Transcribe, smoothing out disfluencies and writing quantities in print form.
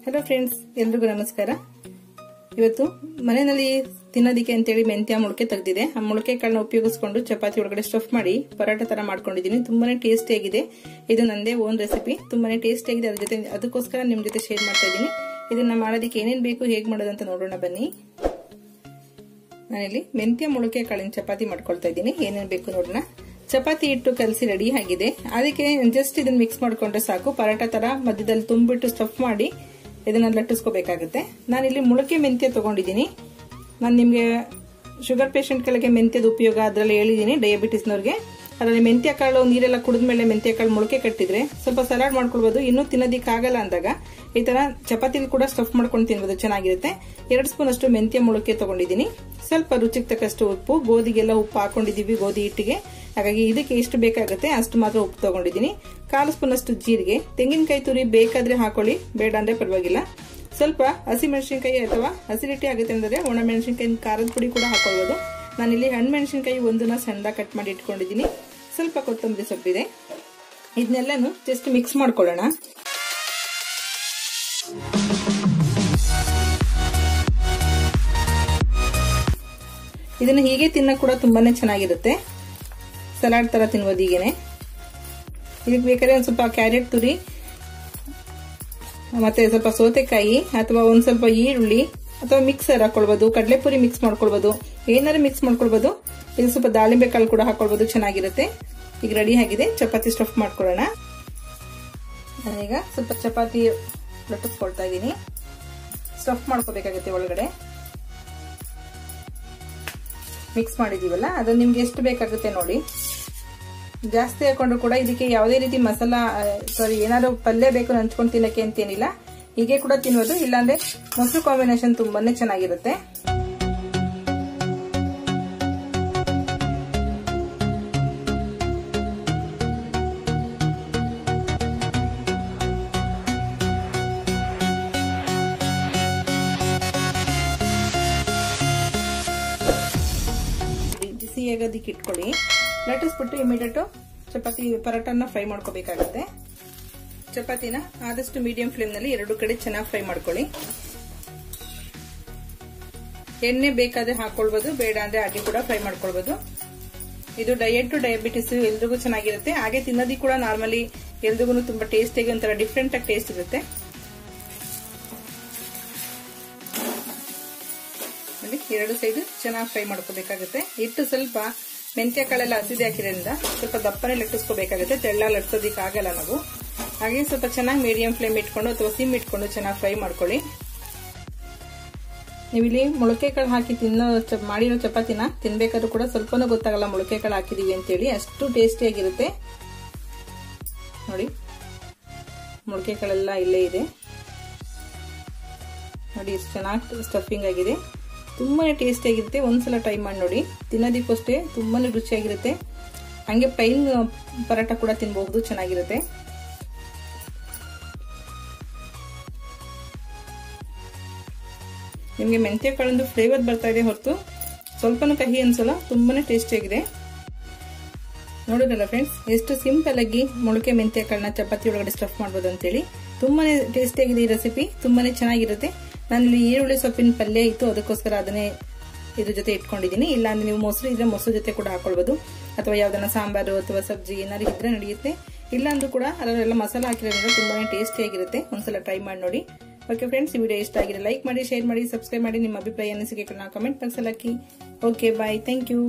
Hello friends, ಎಲ್ರಿಗೂ ನಮಸ್ಕಾರ. ಇವತ್ತು ಮನೆಯಲ್ಲಿ ತಿನ್ನೋದಿಕ್ಕೆ ಅಂತೇಳಿ ಮೆಂತ್ಯ ಮೊಳಕೆ ತೆಗೆದಿದೆ. ಆ ಮೊಳಕೆ ಕಾಳನ್ನ ಉಪಯೋಗಿಸಿಕೊಂಡು ಚಪಾತಿ ಒಳಗಡೆ ಸ್ಟಫ್ ಮಾಡಿ ಪರಾಟ ತರ ಮಾಡ್ಕೊಂಡಿದ್ದೀನಿ. ತುಂಬಾನೇ ಟೇಸ್ಟಿ ಆಗಿದೆ. ಇದು ನಂದೇ ಓನ್ ರೆಸಿಪಿ. ತುಂಬಾನೇ ಟೇಸ್ಟಿ ಆಗಿದೆ. ಅದಕ್ಕೋಸ್ಕರ ನಿಮ್ ಜೊತೆ ಶೇರ್ ಮಾಡ್ತಾ ಇದ್ದೀನಿ. ಇದನ್ನ ಮಾಡೋದಕ್ಕೆ ಏನೇನ್ ಬೇಕು, ಹೇಗ್ ಮಾಡೋದು ಅಂತ ನೋಡೋಣ ಬನ್ನಿ. ನಾನಿಲ್ಲಿ ಮೆಂತ್ಯ ಮೊಳಕೆ ಕಾಳಿನ ಚಪಾತಿ ಮಾಡ್ಕೊಳ್ತಾ ಇದ್ದೀನಿ. ಏನೇನ್ ಬೇಕು ನೋಡೋಣ. ಚಪಾತಿ ಹಿಟ್ಟು ಕಲಸಿ ರೆಡಿ ಆಗಿದೆ. ಅದಕ್ಕೆ ಜಸ್ಟ್ ಇದನ್ನ ಮಿಕ್ಸ್ ಮಾಡ್ಕೊಂಡ್ರೆ ಸಾಕು. ಪರಾಟ ತರ ಮಧ್ಯದಲ್ಲಿ ತುಂಬಿಟ್ಟು ಸ್ಟಫ್ ಮಾಡಿ ಇದನ್ನ ಲಟ್ಟಿಸ್ಕೋಬೇಕಾಗುತ್ತೆ. ನಾನಿಲ್ಲಿ ಮೊಳಕೆ ಮೆಂತ್ಯ ತಗೊಂಡಿದ್ದೀನಿ. ನಾನು ನಿಮ್ಗೆ ಶುಗರ್ ಪೇಷಂಟ್ ಗಳಿಗೆ ಮೆಂತ್ಯದ ಉಪಯೋಗ ಅದರಲ್ಲಿ ಹೇಳಿದೀನಿ. ಡಯಾಬಿಟಿಸ್ನವ್ರಿಗೆ ಅದರಲ್ಲಿ ಮೆಂತ್ಯ ಕಾಳು ನೀರೆಲ್ಲ ಕುಡಿದ್ಮೇಲೆ ಮೆಂತ್ಯ ಕಾಳು ಮೊಳಕೆ ಕಟ್ಟಿದ್ರೆ ಸ್ವಲ್ಪ ಸಲಾಡ್ ಮಾಡ್ಕೊಳ್ಬಹುದು. ಇನ್ನೂ ತಿನ್ನೋದಿಕ್ಕೆ ಆಗಲ್ಲ ಅಂದಾಗ ಈ ತರ ಚಪಾತಿಲಿ ಕೂಡ ಸ್ಟಫ್ ಮಾಡ್ಕೊಂಡು ತಿನ್ಬೋದು, ಚೆನ್ನಾಗಿರುತ್ತೆ. 2 ಸ್ಪೂನ್ ಅಷ್ಟು ಮೆಂತ್ಯ ಮೊಳಕೆ ತಗೊಂಡಿದ್ದೀನಿ. ಸ್ವಲ್ಪ ರುಚಿಗೆ ತಕ್ಕಷ್ಟು ಉಪ್ಪು, ಗೋಧಿಗೆಲ್ಲ ಉಪ್ಪು ಹಾಕೊಂಡಿದೀವಿ, ಗೋಧಿ ಹಿಟ್ಟಿಗೆ. ಹಾಗಾಗಿ ಇದಕ್ಕೆ ಎಷ್ಟು ಬೇಕಾಗುತ್ತೆ ಅಷ್ಟು ಮಾತ್ರ ಉಪ್ಪು ತಗೊಂಡಿದ್ದೀನಿ. 1/4 ಸ್ಪೂನ್ ಅಷ್ಟು ಜೀರಿಗೆ, ತೆಂಗಿನಕಾಯಿ ತುರಿ ಬೇಕಾದ್ರೆ ಹಾಕೊಳ್ಳಿ, ಬೇಡ ಅಂದ್ರೆ ಪರವಾಗಿಲ್ಲ. ಸ್ವಲ್ಪ ಹಸಿಮೆಣಸಿನಕಾಯಿ ಅಥವಾ ಅಸಿಡಿಟಿ ಆಗುತ್ತೆ ಅಂದ್ರೆ ಒಣ ಮೆಣಸಿನಕಾಯಿ ಖಾರದ ಪುಡಿ ಕೂಡ ಹಾಕೊಳ್ಳಬಹುದು. ನಾನಿಲ್ಲಿ ಹಣ್ಣು ಮೆಣಸಿನಕಾಯಿ ಒಂದನ್ನ ಸಣ್ಣದಾಗಿ ಕಟ್ ಮಾಡಿ ಇಟ್ಕೊಂಡಿದ್ದೀನಿ. ಸ್ವಲ್ಪ ಕೊತ್ತಂಬರಿ ಸೊಪ್ಪಿದೆ. ಇದನ್ನೆಲ್ಲನೂ ಜಸ್ಟ್ ಮಿಕ್ಸ್ ಮಾಡ್ಕೊಳ್ಳೋಣ. ಇದನ್ನ ಹೀಗೆ ತಿನ್ನಕ್ ಕೂಡ ತುಂಬಾನೇ ಚೆನ್ನಾಗಿರುತ್ತೆ. ಸಲಾಡ್ ತರ ತಿನ್ಬೋದು ಹೀಗೇನೆ. ಇದಕ್ಕೆ ಬೇಕಾದ್ರೆ ಒಂದ್ ಸ್ವಲ್ಪ ಕ್ಯಾರೆಟ್ ತುರಿ, ಮತ್ತೆ ಸ್ವಲ್ಪ ಸೌತೆಕಾಯಿ ಅಥವಾ ಒಂದ್ ಸ್ವಲ್ಪ ಈರುಳ್ಳಿ ಅಥವಾ ಮಿಕ್ಸರ್ ಹಾಕೊಳ್ಬಹುದು, ಕಡಲೆಪುರಿ ಮಿಕ್ಸ್ ಮಾಡ್ಕೊಳ್ಬಹುದು, ಏನಾದ್ರು ಮಿಕ್ಸ್ ಮಾಡ್ಕೊಳ್ಬಹುದು. ಇದು ಸ್ವಲ್ಪ ದಾಳಿಂಬೆ ಕಾಳು ಕೂಡ ಹಾಕೊಳ್ಬಹುದು, ಚೆನ್ನಾಗಿರುತ್ತೆ. ಈಗ ರೆಡಿ ಆಗಿದೆ. ಚಪಾತಿ ಸ್ಟಫ್ ಮಾಡ್ಕೊಳ್ಳೋಣ. ನಾನೀಗ ಸ್ವಲ್ಪ ಚಪಾತಿ ಲಟ್ಟಿಸ್ಕೊಳ್ತಾ ಇದ್ದೀನಿ. ಸ್ಟಫ್ ಮಾಡ್ಕೋಬೇಕಾಗುತ್ತೆ ಒಳಗಡೆ. ಮಿಕ್ಸ್ ಮಾಡಿದೀವಲ್ಲ, ಅದು ನಿಮ್ಗೆ ಎಷ್ಟು ಬೇಕಾಗುತ್ತೆ ನೋಡಿ. ಜಾಸ್ತಿ ಹಾಕೊಂಡ್ರು ಕೂಡ ಇದಕ್ಕೆ ಯಾವುದೇ ರೀತಿ ಮಸಾಲಾ ಏನಾದ್ರು ಪಲ್ಯ ಬೇಕು ಹಂಚ್ಕೊಂಡು ತಿನ್ನಕ್ಕೆ ಅಂತೇನಿಲ್ಲ. ಹೀಗೆ ಕೂಡ ತಿನ್ಬೋದು, ಇಲ್ಲಾಂದ್ರೆ ಮೊಸರು ಕಾಂಬಿನೇಷನ್ ತುಂಬಾನೇ ಚೆನ್ನಾಗಿರುತ್ತೆ. ಬಿಸಿಯಾಗೋದಕ್ಕೆ ಇಟ್ಕೊಳ್ಳಿ. ಲಟ್ಟಿಸ್ಬಿಟ್ಟು ಇಮಿಡಿಯೇಟ್ ಚಪಾತಿ ಪರಾಟನ ಫ್ರೈ ಮಾಡ್ಕೋಬೇಕಾಗುತ್ತೆ. ಚಪಾತಿನ ಆದಷ್ಟು ಮೀಡಿಯಂ ಫ್ಲೇಮ್ ನಲ್ಲಿ 2 ಕಡೆ ಚೆನ್ನಾಗಿ ಫ್ರೈ ಮಾಡ್ಕೊಳ್ಳಿ. ಎಣ್ಣೆ ಬೇಕಾದ್ರೆ ಹಾಕೊಳ್ಬಹುದು, ಬೇಡ ಅಂದ್ರೆ ಹಾಗೆ ಕೂಡ ಫ್ರೈ ಮಾಡ್ಕೊಳ್ಬಹುದು. ಇದು ಡಯಟ್ ಡಯಾಬಿಟಿಸ್ ಎಲ್ರಿಗೂ ಚೆನ್ನಾಗಿರುತ್ತೆ. ಹಾಗೆ ತಿನ್ನೋದಿಕ್ ಕೂಡ ನಾರ್ಮಲಿ ಎಲ್ರಿಗೂ ತುಂಬಾ ಟೇಸ್ಟಿಯಾಗಿ ಒಂಥರ ಡಿಫ್ರೆಂಟ್ ಆಗಿ ಟೇಸ್ಟ್ ಇರುತ್ತೆ. ನೋಡಿ, 2 ಸೈಡ್ ಚೆನ್ನಾಗಿ ಫ್ರೈ ಮಾಡ್ಕೋಬೇಕಾಗುತ್ತೆ. ಹಿಟ್ಟು ಸ್ವಲ್ಪ ಮೆಂತ್ಯ ಕಾಳೆಲ್ಲ ಹಸಿದೆ ಹಾಕಿರೋದ್ರಿಂದ ಸ್ವಲ್ಪ ದಪ್ಪನೆ ಲಟ್ಟಿಸ್ಕೋಬೇಕಾಗುತ್ತೆ. ತೆಳ್ಳ ಲಟ್ಸೋದಿಕ್ ಆಗಲ್ಲ ನಾವು. ಹಾಗೆ ಸ್ವಲ್ಪ ಚೆನ್ನಾಗಿ ಮೀಡಿಯಂ ಫ್ಲೇಮ್ ಇಟ್ಕೊಂಡು ಅಥವಾ ಸಿಮ್ ಇಟ್ಕೊಂಡು ಚೆನ್ನಾಗಿ ಫ್ರೈ ಮಾಡ್ಕೊಳ್ಳಿ. ನೀವಿಲ್ಲಿ ಮೊಳಕೆ ಕಾಳು ಹಾಕಿ ಮಾಡಿರೋ ಚಪಾತಿನ ತಿನ್ಬೇಕಾದ್ರೂ ಕೂಡ ಸ್ವಲ್ಪನೂ ಗೊತ್ತಾಗಲ್ಲ ಮೊಳಕೆ ಕಾಳು ಹಾಕಿದೀವಿ ಅಂತೇಳಿ. ಅಷ್ಟು ಟೇಸ್ಟಿಯಾಗಿರುತ್ತೆ ನೋಡಿ. ಮೊಳಕೆ ಕಾಳೆಲ್ಲ ಇಲ್ಲೇ ಇದೆ ನೋಡಿ. ಎಷ್ಟು ಚೆನ್ನಾಗಿ ಸ್ಟಫಿಂಗ್ ಆಗಿದೆ. ತುಂಬಾನೇ ಟೇಸ್ಟಿ ಆಗಿರುತ್ತೆ. ಒಂದ್ಸಲ ಟ್ರೈ ಮಾಡಿ ನೋಡಿ. ತಿನ್ನೋದಿಕ್ಕಷ್ಟೇ ತುಂಬಾನೇ ರುಚಿಯಾಗಿರುತ್ತೆ. ಹಂಗೆ ಪ್ಲೈನ್ ಪರಾಟ ಕೂಡ ತಿನ್ಬಹುದು, ಚೆನ್ನಾಗಿರುತ್ತೆ. ನಿಮ್ಗೆ ಮೆಂತ್ಯ ಕಾಳೊಂದು ಫ್ಲೇವರ್ ಬರ್ತಾ ಇದೆ ಹೊರತು ಸ್ವಲ್ಪನೂ ಕಹಿ ಅನ್ಸಲ್ಲ. ತುಂಬಾನೇ ಟೇಸ್ಟಿ ಆಗಿದೆ. ನೋಡಿದ್ರಲ್ಲ ಫ್ರೆಂಡ್ಸ್, ಎಷ್ಟು ಸಿಂಪಲ್ ಆಗಿ ಮೊಳಕೆ ಮೆಂತ್ಯ ಕಾಳನ್ನ ಚಪಾತಿ ಒಳಗಡೆ ಸ್ಟಫ್ ಮಾಡಬಹುದು ಅಂತೇಳಿ. ತುಂಬಾನೇ ಟೇಸ್ಟಿ ಆಗಿದೆ ಈ ರೆಸಿಪಿ. ತುಂಬಾನೇ ಚೆನ್ನಾಗಿರುತ್ತೆ. ನಾನಿಲ್ಲಿ ಈರುಳ್ಳಿ ಸೊಪ್ಪಿನ ಪಲ್ಯ ಇತ್ತು, ಅದಕ್ಕೋಸ್ಕರ ಅದನ್ನೇ ಇದ್ರ ಜೊತೆ ಇಟ್ಕೊಂಡಿದ್ದೀನಿ. ಇಲ್ಲ ಅಂದ್ರೆ ನೀವು ಮೊಸರು ಇದ್ರೆ ಮೊಸರು ಜೊತೆ ಕೂಡ ಹಾಕೊಳ್ಬಹುದು, ಅಥವಾ ಯಾವ್ದನ್ನ ಸಾಂಬಾರು ಅಥವಾ ಸಬ್ಜಿ ಏನಾದ್ರು ಇದ್ರೆ ನಡೆಯುತ್ತೆ. ಇಲ್ಲ ಅಂದ್ರೂ ಕೂಡ ಅದರೆಲ್ಲ ಮಸಾಲ ಹಾಕಿರೋದ್ರಿಂದ ತುಂಬಾನೇ ಟೇಸ್ಟಿ ಆಗಿರುತ್ತೆ. ಒಂದ್ಸಲ ಟ್ರೈ ಮಾಡಿ ನೋಡಿ. ಓಕೆ ಫ್ರೆಂಡ್ಸ್, ಈ ವಿಡಿಯೋ ಇಷ್ಟ ಆಗಿದೆ ಲೈಕ್ ಮಾಡಿ, ಶೇರ್ ಮಾಡಿ, ಸಬ್ಸ್ಕ್ರೈಬ್ ಮಾಡಿ. ನಿಮ್ಮ ಅಭಿಪ್ರಾಯ ಅನಿಸಿಕೆಗಳನ್ನ ಕಾಮೆಂಟ್ ಬಾಕ್ಸ್ ಅಲ್ಲಿ ಹಾಕಿ. Okay, bye, thank you.